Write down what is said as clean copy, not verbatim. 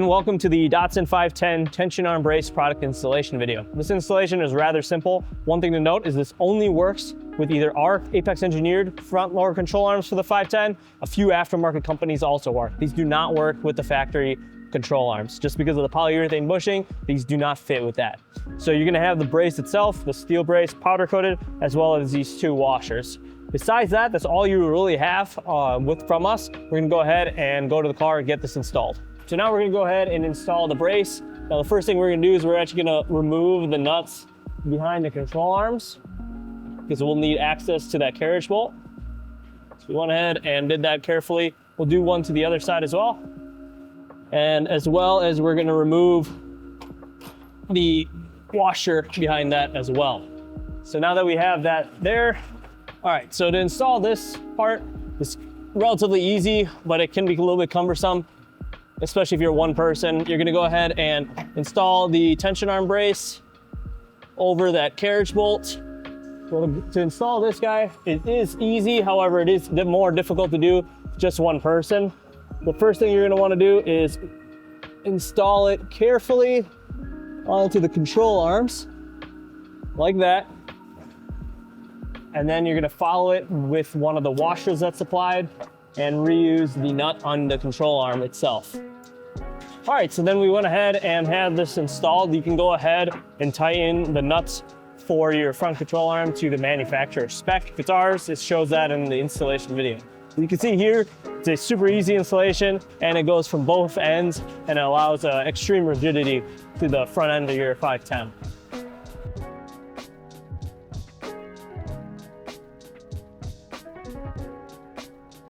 and welcome to the Datsun 510 tension arm brace product installation video. This installation is rather simple. One thing to note is this only works with either our Apex Engineered front lower control arms for the 510. A few aftermarket companies also work. These do not work with the factory control arms. Just because of the polyurethane bushing, these do not fit with that. So you're gonna have the brace itself, the steel brace, powder coated, as well as these two washers. Besides that, that's all you really have from us. We're gonna go ahead and go to the car and get this installed. So now we're gonna go ahead and install the brace. Now the first thing we're gonna do is we're actually gonna remove the nuts behind the control arms because we'll need access to that carriage bolt. So we went ahead and did that carefully. We'll do one to the other side as well. And as well as we're gonna remove the washer behind that as well. So now that we have that there, all right, so to install this part is relatively easy, but it can be a little bit cumbersome, especially if you're one person. You're gonna go ahead and install the tension arm brace over that carriage bolt. So to install this guy, it is easy. However, it is more difficult to do just one person. The first thing you're gonna wanna do is install it carefully onto the control arms, like that. And then you're gonna follow it with one of the washers that's applied and reuse the nut on the control arm itself. All right, so then we went ahead and had this installed. You can go ahead and tighten the nuts for your front control arm to the manufacturer's spec. If it's ours, it shows that in the installation video. You can see here, it's a super easy installation and it goes from both ends and it allows extreme rigidity to the front end of your 510.